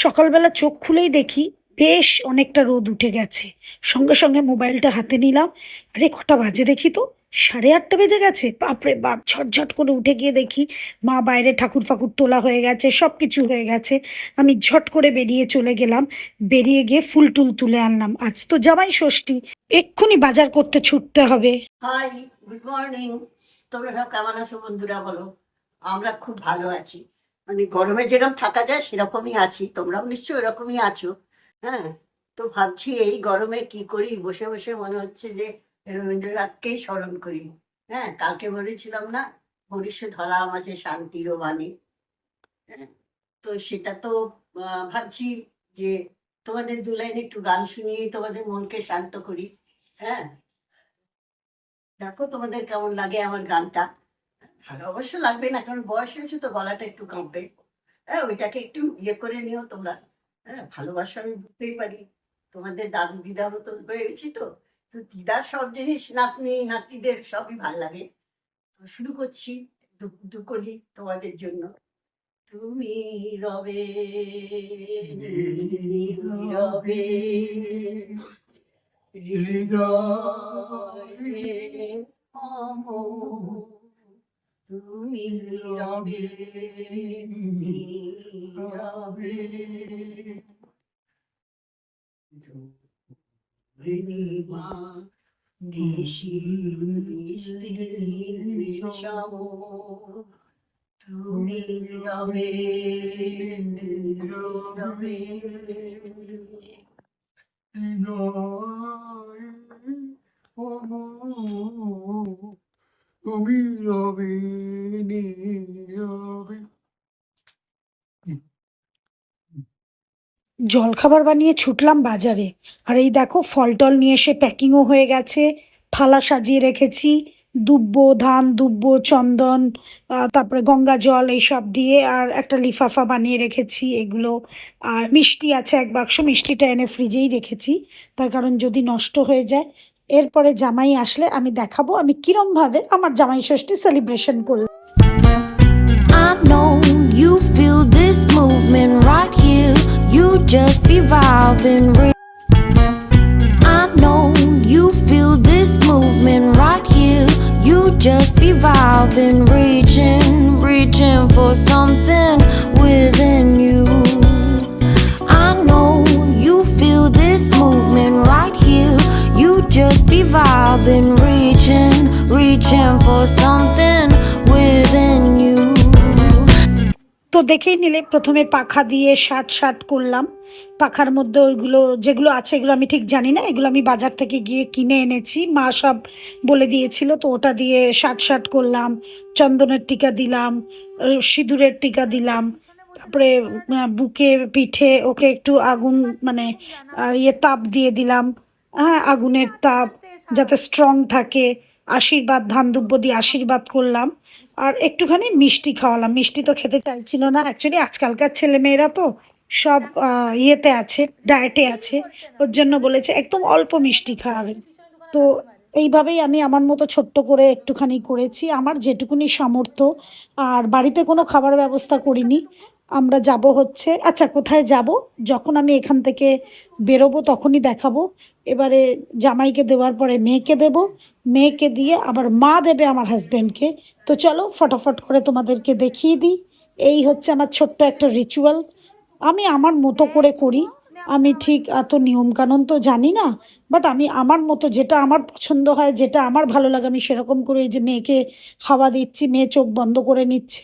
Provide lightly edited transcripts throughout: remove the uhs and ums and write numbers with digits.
সকালবেলা চোখ খুলেই দেখি বেশ অনেকটা রোদ উঠে গেছে। সঙ্গে সঙ্গে মোবাইলটা হাতে নিলাম। আরে কটা বাজে দেখি তো, 8:30 বেজে গেছে। বাপরে বাপ, ঝটঝট করে উঠে গিয়ে দেখি মা বাইরে ঠাকুর ফাকুর তোলা হয়ে গেছে, সব কিছু হয়ে গেছে। আমি ঝট করে বেরিয়ে চলে গেলাম। বেরিয়ে গিয়ে ফুল টুল তুলে আনলাম। আজ তো জামাই ষষ্ঠী, এক্ষুনি বাজার করতে ছুটতে হবে। Hi, good morning. তোমরা সব কেমন আছো বন্ধুরা বলো? আমরা খুব ভালো আছি। মানে গরমে যেরকম থাকা যায় সেরকমই আছি, তোমরাও নিশ্চয়ই এরকমই আছো। হ্যাঁ, তো ভাবছি এই গরমে কি করি, বসে বসে মনে হচ্ছে যে রবীন্দ্রনাথকেই স্মরণ করি। হ্যাঁ, কালকে বলেছিলাম না, হরিষে ধরা মাঝে শান্তির বাণী। হ্যাঁ, তো সেটা তো ভাবছি যে তোমাদের দু লাইন একটু গান শুনিয়েই তোমাদের মনকে শান্ত করি। হ্যাঁ, দেখো তোমাদের কেমন লাগে আমার গানটা। ভালো অবশ্য লাগবে না, কারণ বয়স হয়েছে তো, গলাটা একটু কাঁপবে। হ্যাঁ, ওইটাকে একটু ইয়ে করে নিও তোমরা। হ্যাঁ, ভালোবাসা আমি বুঝতেই পারি, তোমাদের দাদু দিদার মতো হয়ে গেছি তো। তো দিদার সব জিনিস নাতনি নাতিদের সবই ভাল লাগে। তো শুরু করছি দুকলি তোমাদের জন্য। তুমি রবে নীরবে হৃদয়ে অমর, তুমি রবে নীরবে ঋণিমা নিশি স্ত্রীর সম, তুমি রবে নীরবে তুমি রবে নীরবে। জলখাবার বানিয়ে ছুটলাম বাজারে। আর এই দেখো ফল টল নিয়ে এসে প্যাকিংও হয়ে গেছে, থালা সাজিয়ে রেখেছি। দুব্বো ধান, দুব্বো চন্দন, তারপরে গঙ্গা জল এইসব দিয়ে আর একটা লিফাফা বানিয়ে রেখেছি এগুলো। আর মিষ্টি আছে এক বাক্স, মিষ্টিটা এনে ফ্রিজেই রেখেছি, তার কারণ যদি নষ্ট হয়ে যায়। এরপরে জামাই আসলে আমি দেখাবো আমি কিরমভাবে আমার জামাই ষষ্ঠী সেলিব্রেশন করলাম। I know you feel this movement right here. You just be vibing. I know you feel this movement right here. You just be vibing, reaching for something within you. I know you feel this movement right here. You just be vibing, reaching for something within you. তো দেখেই নিলে প্রথমে পাখা দিয়ে shirt করলাম। পাখার মধ্যে ওইগুলো যেগুলো আছে এগুলো আমি ঠিক জানি না, এগুলো আমি বাজার থেকে গিয়ে কিনে এনেছি, মা সব বলে দিয়েছিল। তো ওটা দিয়ে শার্ট করলাম, চন্দনের টিকা দিলাম, সিঁদুরের টিকা দিলাম। তারপরে বুকে পিঠে ওকে একটু আগুন মানে তাপ দিয়ে দিলাম। হ্যাঁ, আগুনের তাপ যাতে স্ট্রং থাকে। আশীর্বাদ, ধান দুব্ব দিয়ে আশীর্বাদ করলাম। আর একটুখানি মিষ্টি খাওয়ালাম। মিষ্টি তো খেতে চাইছিল না, অ্যাকচুয়ালি আজকালকার ছেলেমেয়েরা তো সব ইয়েতে আছে, ডায়েটে আছে, ওর জন্য বলেছে একদম অল্প মিষ্টি খাওয়াবেন। তো এইভাবেই আমি আমার মতো ছোট্ট করে একটুখানি করেছি, আমার যেটুকুনি সামর্থ্য। আর বাড়িতে কোনো খাবার ব্যবস্থা করিনি। আমরা যাব হচ্ছে, আচ্ছা কোথায় যাব যখন আমি এখান থেকে বেরোবো তখনই দেখাবো। এবারে জামাইকে দেওয়ার পরে মেয়েকে দেব, মেয়েকে দিয়ে আবার মা দেবে আমার হাজব্যান্ডকে। তো চলো ফটাফট করে তোমাদেরকে দেখিয়ে দিই। এই হচ্ছে আমার ছোট্ট একটা রিচুয়াল, আমি আমার মতো করে করি। আমি ঠিক এত নিয়মকানুন তো জানি না, বাট আমি আমার মতো যেটা আমার পছন্দ হয়, যেটা আমার ভালো লাগে, আমি সেরকম করে এই যে মেয়েকে হাওয়া দিচ্ছি, মেয়ে চোখ বন্ধ করে নিচ্ছে।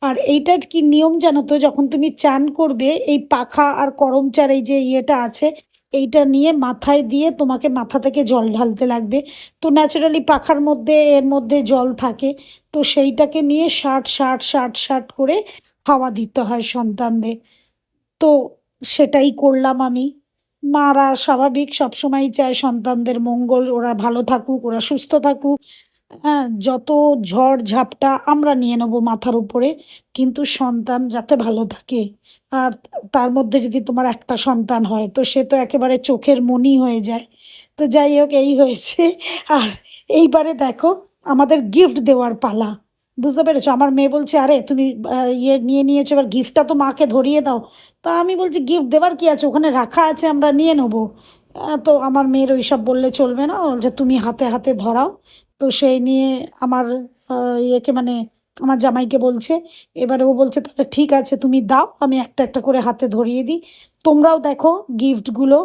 আর এইটার কি নিয়ম জানো তো, যখন তুমি চান করবে এই পাখা আর করমচার এই যে ইয়েটা আছে, এইটা নিয়ে মাথায় দিয়ে তোমাকে মাথা থেকে জল ঢালতে লাগবে। তো ন্যাচারালি পাখার মধ্যে এর মধ্যে জল থাকে, তো সেইটাকে নিয়ে ষাট করে হাওয়া দিতে হয় সন্তানদের। তো সেটাই করলাম আমি। মারা স্বাভাবিক সবসময় চায় সন্তানদের মঙ্গল, ওরা ভালো থাকুক, ওরা সুস্থ থাকুক। হ্যাঁ, যত ঝড় ঝাপটা আমরা নিয়ে নেবো মাথার উপরে, কিন্তু সন্তান যাতে ভালো থাকে। আর তার মধ্যে যদি তোমার একটা সন্তান হয় তো সে তো একেবারে চোখের মণি হয়ে যায়। তো যাই হোক, এই হয়েছে। আর এইবারে দেখো আমাদের গিফট দেওয়ার পালা। বুঝতে পেরেছো? আমার মেয়ে বলছে, আরে তুমি ইয়ে নিয়ে নিয়েছো, এবার গিফটটা তো মাকে ধরিয়ে দাও। তা আমি বলছি, গিফট দেবার কি আছে, ওখানে রাখা আছে, আমরা নিয়ে নেবো। তো আমার মেয়ের ওইসব বললে চলবে না, ও বলছে তুমি হাতে হাতে ধরাও। তো সেই নিয়ে আমার ইয়েকে মানে আমার জামাইকে বলছে। এবারে ও বলছে তাহলে ঠিক আছে তুমি দাও, আমি একটা একটা করে হাতে ধরিয়ে দিই। তোমরাও দেখো গিফটগুলো।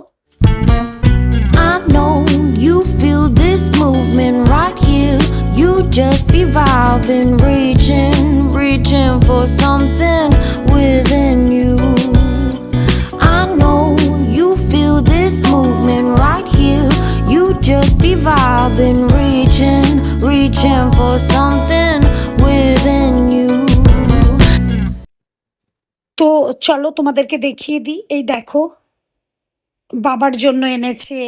I know you feel this movement right here. You just be vibing, reaching for something within you. I know you feel this movement right here. You just be vibing, reaching for something within you. তো চলো তোমাদেরকে দেখিয়ে দিই। এই দেখো, বাবার জন্য এনেছে,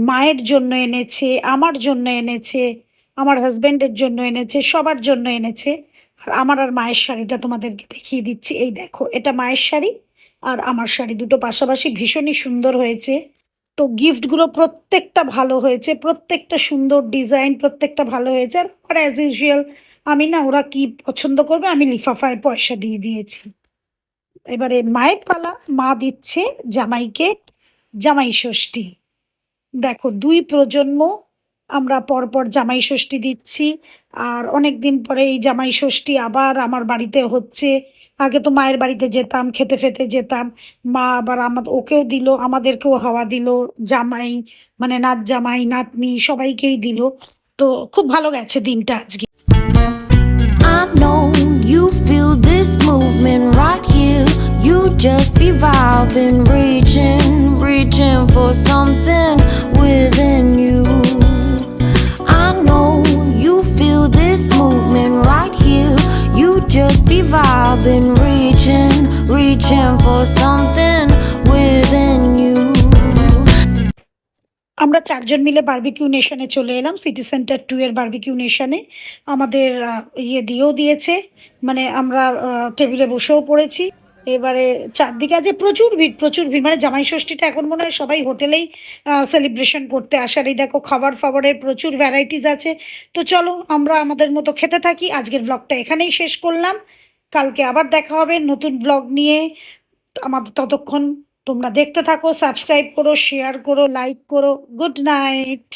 মায়ের জন্য এনেছে, আমার জন্য এনেছে, আমার হাজবেন্ডের জন্য এনেছে, সবার জন্য এনেছে। আর আমার আর মায়ের শাড়িটা তোমাদেরকে দেখিয়ে দিচ্ছি। এই দেখো, এটা মায়ের শাড়ি আর আমার শাড়ি, দুটো পাশাপাশি ভীষণই সুন্দর হয়েছে। তো গিফটগুলো প্রত্যেকটা ভালো হয়েছে, প্রত্যেকটা সুন্দর ডিজাইন, প্রত্যেকটা ভালো হয়েছে। আর অ্যাজ ইউজুয়াল আমি না, ওরা কি পছন্দ করবে আমি লিফাফায় পয়সা দিয়ে দিয়েছি। এবারে মায়ের পালা, মা দিচ্ছে জামাইকে জামাই ষষ্ঠী। দেখো, দুই প্রজন্ম আমরা পরপর জামাই ষষ্ঠী দিচ্ছি। আর অনেক দিন পরে এই জামাই ষষ্ঠী আবার আমার বাড়িতে হচ্ছে। আগে তো মায়ের বাড়িতে যেতাম, খেতে ফেতে যেতাম, মা আবার ওকেও দিল, আমাদেরকেও হাওয়া দিল। জামাই মানে নাত জামাই নাতনি সবাইকেই দিল। তো খুব ভালো গেছে দিনটা আজকে। I know you feel this movement right here. You just be vibing, reaching for something within you. I know you feel this movement right here. You just be vibing, reaching for something within you. আমরা চারজন মিলে barbecue নেশনে চলে এলাম, city centre 2 এর barbecue নেশনে। আমাদের ইয়ে দিয়েও দিয়েছে, মানে আমরা টেবিলে বসেও পড়েছি। এবারে চারদিকে আজ প্রচুর ভিড়, প্রচুর ভিড়, মানে জামাই ষষ্ঠীটা এখন মনে হয় সবাই হোটেলেই সেলিব্রেশন করতে আসার। এই দেখো, খাবার ফাবারের প্রচুর ভ্যারাইটিস আছে। তো চলো আমরা আমাদের মতো খেতে থাকি। আজকের ব্লগটা এখানেই শেষ করলাম, কালকে আবার দেখা হবে নতুন ব্লগ নিয়ে। আমাদের ততক্ষণ তোমরা দেখতে থাকো, সাবস্ক্রাইব করো, শেয়ার করো, লাইক করো। Good night.